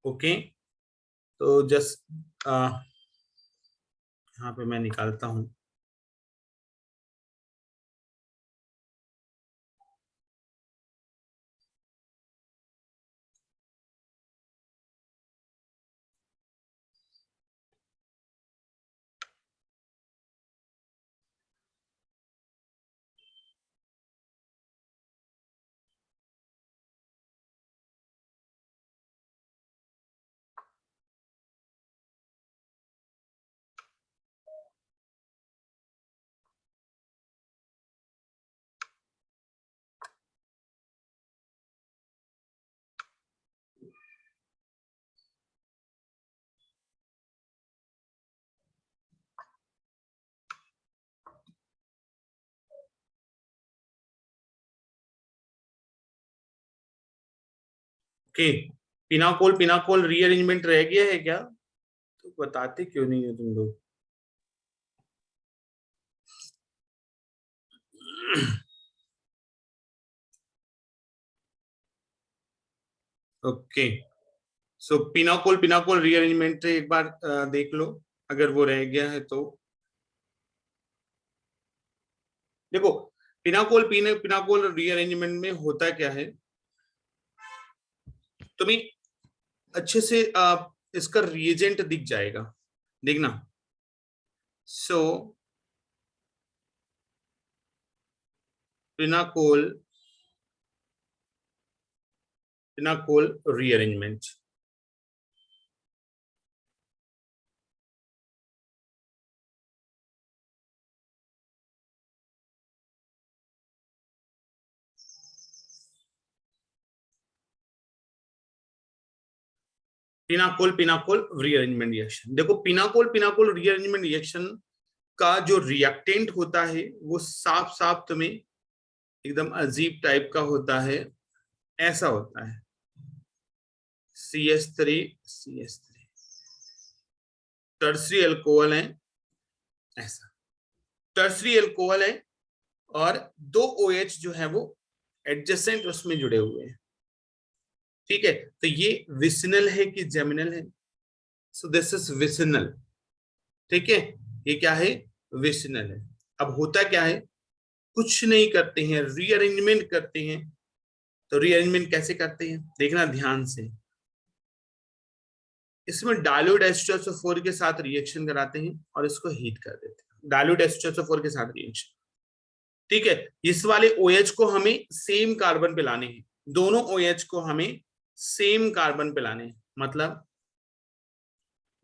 ओके, तो जस्ट यहाँ पे मैं निकालता हूं। ओके, पिनाकोल पिनाकोल रीअरेंजमेंट रह गया है क्या, तो बताते क्यों नहीं है तुम लोग। ओके, सो पिनाकोल पिनाकोल रीअरेंजमेंट एक बार देख लो अगर वो रह गया है तो। देखो पिनाकोल पिनाकोल रीअरेंजमेंट में होता क्या है, तुम्हें अच्छे से इसका रिएजेंट दिख जाएगा, देखना। So pinacol pinacol rearrangement, pinacol pinacol rearrangement reaction. देखो पिनाकोल पिनाकोल रीअरेंजमेंट रिएक्शन का जो रिएक्टेंट होता है वो साफ साफ तुम्हें एकदम अजीब टाइप का होता है, ऐसा होता है CH3 टर्सरी अल्कोहल है, ऐसा टर्सरी अल्कोहल है, और 2 OH जो है वो एडजेसेंट उसमें जुड़े हुए हैं। ठीक है, तो ये विसिनल है कि जेमिनल है, सो दिस इज विसिनल। ठीक है, ये क्या है, विसिनल है। अब होता क्या है, कुछ नहीं करते हैं, रीअरेंजमेंट करते हैं। तो रीअरेंजमेंट कैसे करते हैं देखना ध्यान से, इसमें डाइल्यूट H2SO4 के साथ रिएक्शन कराते हैं और इसको हीट कर देते हैं, डाइल्यूट H2SO4 के साथ रिएक्शन। ठीक है, इस वाले OH को हमें सेम कार्बन पे लाने हैं, दोनों OH को हमें सेम कार्बन पे लाने हैं, मतलब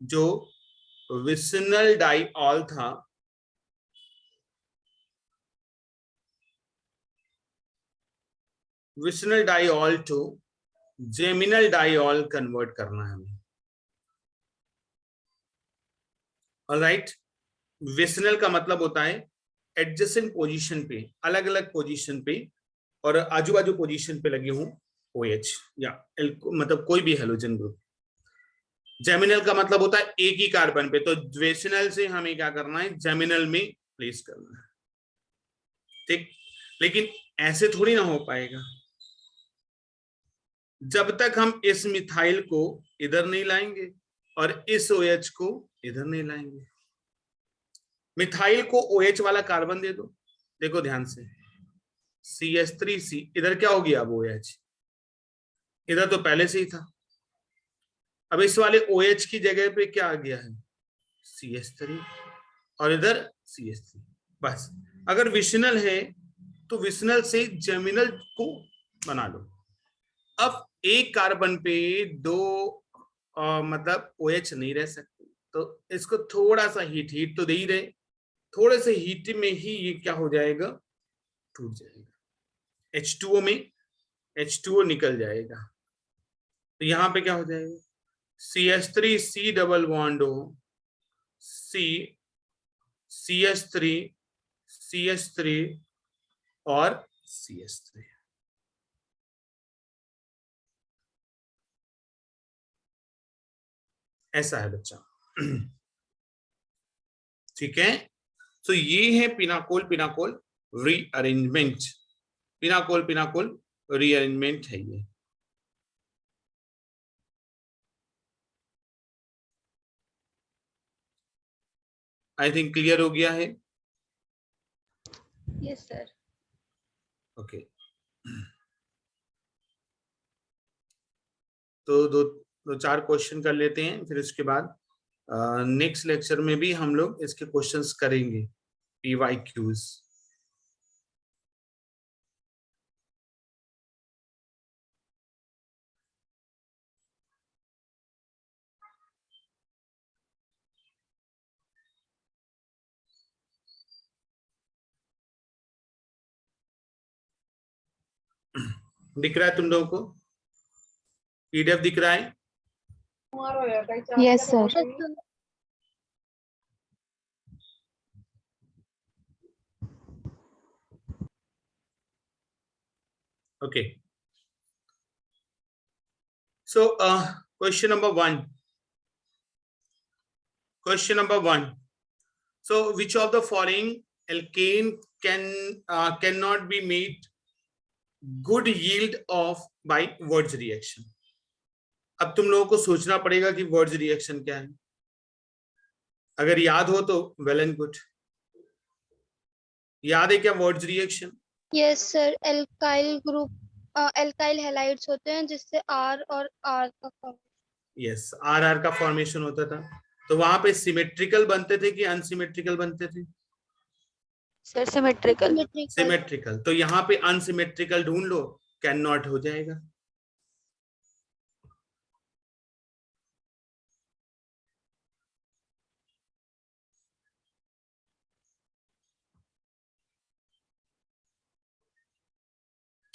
जो विसिनल डाइऑल था vicinal diol to geminal diol convert करना है हमें। ऑलराइट, विसिनल का मतलब होता है एडजेसेंट पोजीशन पे, अलग अलग पोजीशन पे और आजू बाजू पोजीशन पे लगे हों OH या मतलब कोई भी हेलोजन ग्रुप। जेमिनल का मतलब होता है एक ही कार्बन पे, तो विसिनल से हमें क्या करना है, जेमिनल में प्लेस करना है। ठीक, लेकिन ऐसे थोड़ी ना हो पाएगा, जब तक हम इस मिथाइल को इधर नहीं लाएंगे और इस OH को इधर नहीं लाएंगे। मिथाइल को OH वाला कार्बन दे दो, देखो ध्यान से, CH3C, इधर क्या हो गया अब OH, इधर तो पहले से ही था, अब इस वाले OH की जगह पे क्या आ गया है, CH3 और इधर CH3। बस, अगर विसिनल है तो विसिनल से जेमिनल को बना लो। अब एक कार्बन पे दो मतलब OH नहीं रह सकते, तो इसको थोड़ा सा हीट तो दे ही रहे, थोड़े से हीट में ही ये क्या हो जाएगा, टूट जाएगा, H2O में H2O निकल जाएगा। तो यहां पे क्या हो जाएगा, CH3C double bond O C CH3 CH3 और CH3। ऐसा है बच्चा। ठीक है, तो ये है pinacol pinacol rearrangement, pinacol pinacol rearrangement है ये। आई थिंक क्लियर हो गया है।
Yes sir.
ओके, तो दो चार क्वेश्चन कर लेते हैं, फिर उसके बाद नेक्स्ट लेक्चर में भी हम लोग इसके क्वेश्चंस करेंगे, PYQs। दिख रहा है तुम लोगों को, PDF दिख रहा है?
Yes sir.
Okay, so question number 1, so which of the following alkane cannot be made good yield of by Wurtz reaction? अब तुम लोगों को सोचना पड़ेगा कि वर्ड्स रिएक्शन क्या है, अगर याद हो तो वेल एंड गुड। याद है क्या words reaction?
Yes sir, alkyl group, alkyl halides होते हैं जिससे R और R का फॉर्मेशन।
यस, RR का फॉर्मेशन होता था, तो वहां पे सिमेट्रिकल बनते थे कि अनसिमेट्रिकल बनते थे?
Sir symmetrical.
सिमेट्रिकल, तो यहाँ पे अनसिमेट्रिकल ढूंढ लो, कैन नॉट हो जाएगा।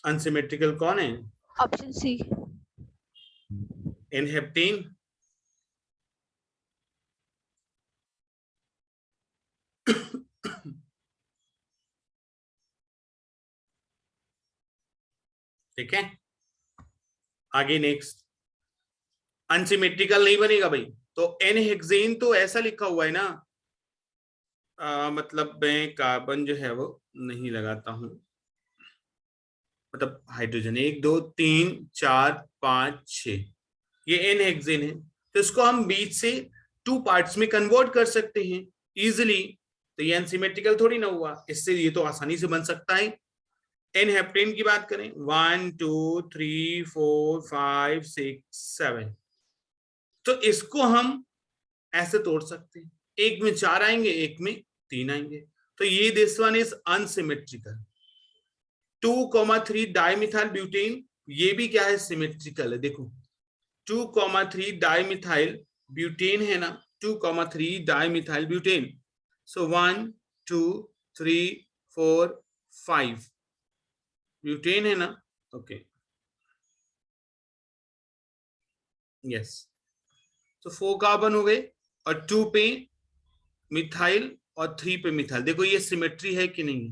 अनसिमेट्रिकल कौन है?
Option C.
N-हेप्टेन। ठीक है, आगे नेक्स्ट, अनसिमेट्रिकल नहीं बनेगा भाई, तो N-हेक्सेन तो ऐसा लिखा हुआ है ना, मतलब मैं कार्बन जो है वो नहीं लगाता हूं, मतलब हाइड्रोजन 1 2 3 4 5 6, ये N-हेक्सेन है, तो इसको हम बीच से 2 पार्ट्स में कन्वर्ट कर सकते हैं इजिली, तो ये अनसिमेट्रिकल थोड़ी ना हुआ, इससे ये तो आसानी से बन सकता है। N-हेप्टेन की बात करें, 1 2 3 4 5 6 7, तो इसको हम ऐसे तोड़ सकते हैं, एक में 4 आएंगे, एक में 3 आएंगे, तो ये this one is unsymmetrical. 2,3 dimethyl butane, ये भी क्या है, सिमेट्रिकल है। देखो 2,3 डाइमिथाइल ब्यूटेन है ना, 2,3 डाइमिथाइल ब्यूटेन। सो 1 2 3 4 5 ब्यूटेन है ना, ओके यस। तो 4 कार्बन हो गए और 2 पे मिथाइल और 3 पे मिथाइल। देखो ये सिमेट्री है कि नहीं,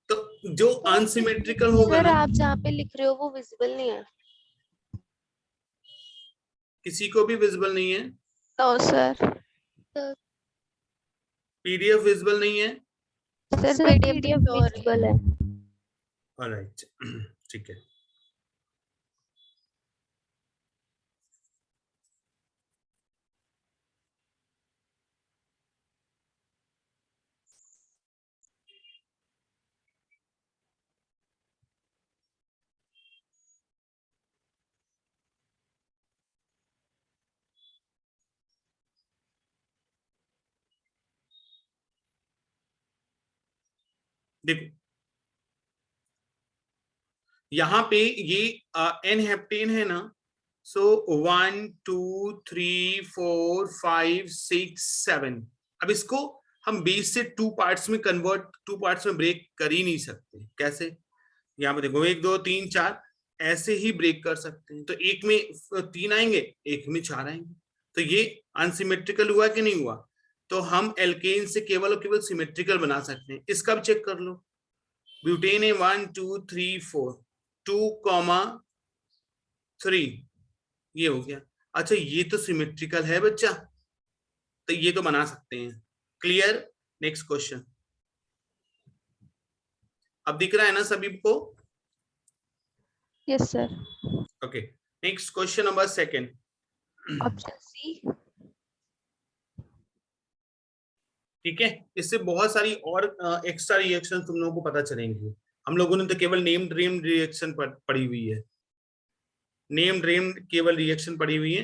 तो जो अनसिमेट्रिकल होगा
सर
ना,
आप जहाँ पे लिख रहे हो वो विजिबल नहीं है।
किसी को भी विजिबल नहीं है,
नो सर।
पीडीएफ विजिबल नहीं है,
सर
सर
पीडीएफ
पीडीएफ
तो हो रही
विजिबल है।
ऑलराइट ठीक है। देखो यहाँ पे ये एन हेप्टेन है ना, सो 1 2 3 4 5 6 7। अब इसको हम बेस से 2 पार्ट्स में कन्वर्ट, 2 पार्ट्स में ब्रेक कर ही नहीं सकते। कैसे, यहाँ पे देखो 1 2 3 4 ऐसे ही ब्रेक कर सकते हैं, तो एक में 3 आएंगे, एक में 4 आएंगे, तो ये अनसिमेट्रिकल हुआ कि नहीं हुआ। तो हम एल्केन से केवल और केवल सिमेट्रिकल बना सकते हैं। इसका भी चेक कर लो, ब्यूटेन है 1 2 3 4 2,3 ये हो गया। अच्छा ये तो सिमेट्रिकल है बच्चा, तो ये तो बना सकते हैं। Clear, next question. अब दिख रहा है ना सभी को?
Yes sir.
Okay, next question number 2
option C.
ठीक है, इससे बहुत सारी और एक्स्ट्रा रिएक्शन तुम लोगों को पता चलेंगे। हम लोगों ने तो केवल नेम ड्रीम रिएक्शन पढ़ी हुई है, नेम ड्रीम केवल रिएक्शन पढ़ी हुई है।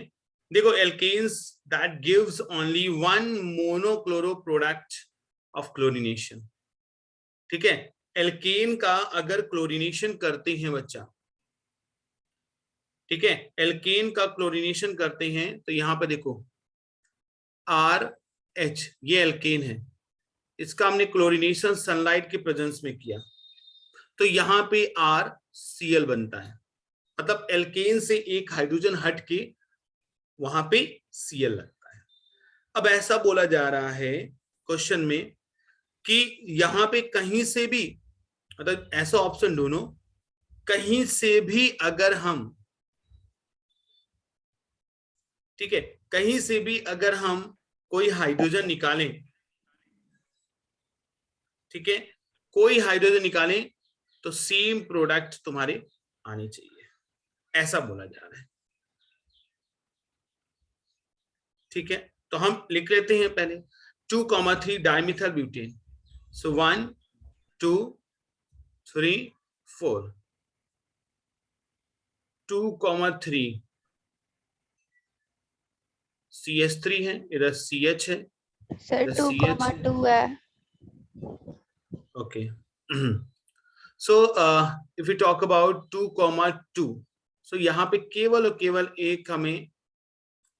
देखो alkanes that gives only one monochloro product of chlorination. ठीक है, एल्केन का अगर क्लोरीनेशन करते हैं बच्चा, ठीक है, एल्केन का क्लोरीनेशन करते हैं तो यहां पे देखो RH ये एल्केन है, इसका हमने क्लोरीनेशन सनलाइट के प्रेजेंस में किया, तो यहां पे RCl बनता है, मतलब एल्केन से एक हाइड्रोजन हट के वहां पे Cl लगता है। अब ऐसा बोला जा रहा है क्वेश्चन में कि यहां पे कहीं से भी, मतलब ऐसा ऑप्शन ढूंढो कहीं से भी अगर हम, ठीक है, कहीं से भी अगर हम कोई हाइड्रोजन निकालें, ठीक है, कोई हाइड्रोजन निकालें तो सेम प्रोडक्ट तुम्हारे आने चाहिए, ऐसा बोला जा रहा है। ठीक है, तो हम लिख लेते हैं पहले 2,3 डाइमिथाइल ब्यूटेन। सो 1 2 3 4 2,3 CH3 है, इधर CH है,
सर
इधर CH है।
2,2 है।
Okay. So if we talk about 2,2, so यहाँ पे केवल और केवल एक हमें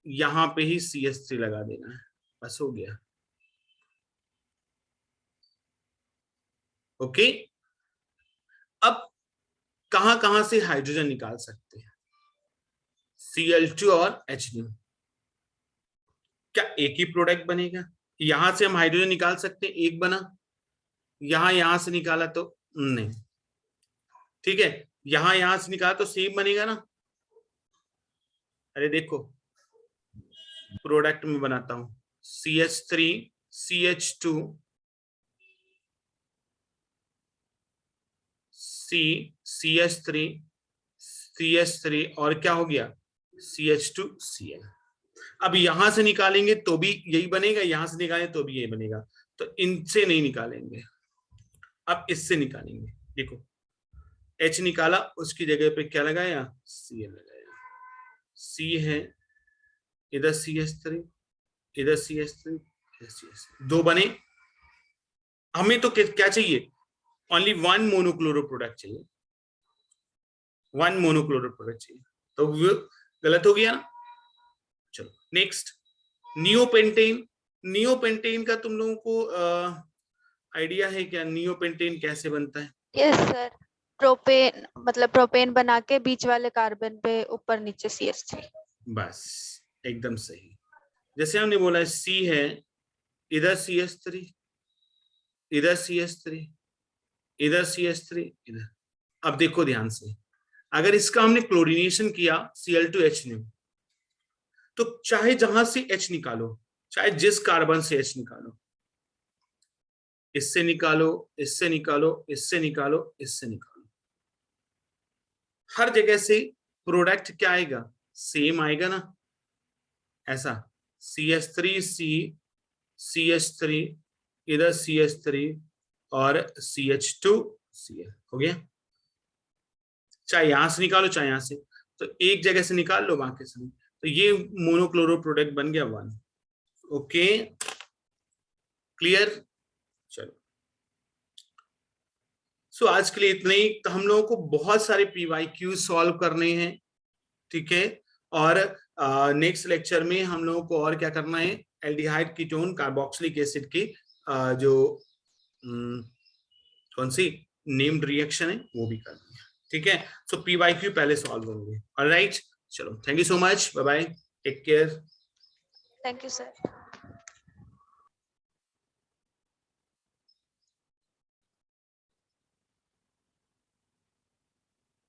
यहाँ पे ही CH3 लगा देना है, बस हो गया। ओके, अब कहां से हाइड्रोजन निकाल सकते हैं, Cl2 और H2, क्या एक ही प्रोडक्ट बनेगा? यहां से हम हाइड्रोजन निकाल सकते हैं, एक बना, यहां से निकाला तो नहीं, ठीक है, यहां से निकाला तो सेम बनेगा ना। अरे देखो प्रोडक्ट में बनाता हूं, CH3 CH2 CH3 CH3 और क्या हो गया CH2 Cl। अब यहां से निकालेंगे तो भी यही बनेगा, यहां से निकालेंगे तो भी यही बनेगा, तो इनसे नहीं निकालेंगे, अब इससे निकालेंगे। देखो H निकाला, उसकी जगह पे क्या लगाया, Cl लगाया, C है, इधर CH3, इधर CH3, इधर CH3, दो बने। हमें तो क्या चाहिए, ओनली वन मोनोक्लोरो प्रोडक्ट चाहिए, वन मोनोक्लोरो प्रोडक्ट चाहिए, तो वो गलत हो गया ना। चलो नेक्स्ट, नियोपेंटेन। नियोपेंटेन का तुम लोगों को आइडिया है क्या, नियोपेंटेन कैसे बनता है?
यस सर, प्रोपेन मतलब प्रोपेन बना के बीच वाले कार्बन पे ऊपर नीचे CH3।
बस एकदम सही। जैसे हमने बोला C है, इधर CH3, इधर CH3, इधर CH3, इधर। अब देखो ध्यान से, अगर इसका हमने क्लोरीनेशन किया Cl2H न्यू, तो चाहे जहां से H निकालो, चाहे जिस कार्बन से H निकालो, इससे निकालो, इससे निकालो, इससे निकालो, इससे निकालो, हर जगह से प्रोडक्ट क्या आएगा, सेम आएगा ना। ऐसा CH3C, CH3, इधर CH3 और CH2Cl हो गया। चाहे यहां से निकालो चाहे यहां से, तो एक जगह से निकाल लो बाकी से। तो ये मोनोक्लोरो प्रोडक्ट बन गया वन। Okay clear. चलो सो आज के लिए इतना ही। तो हम लोगों को बहुत सारे PYQ सॉल्व करने हैं, ठीक है। और नेक्स्ट लेक्चर में हम लोगों को और क्या करना है, एल्डिहाइड कीटोन कार्बोक्सिलिक एसिड की जो कौन सी नेम्ड रिएक्शन है वो भी करनी है, ठीक है। सो PYQ पहले सॉल्व होंगे। ऑलराइट, चलो thank you so much, bye bye, take care.
Thank you sir.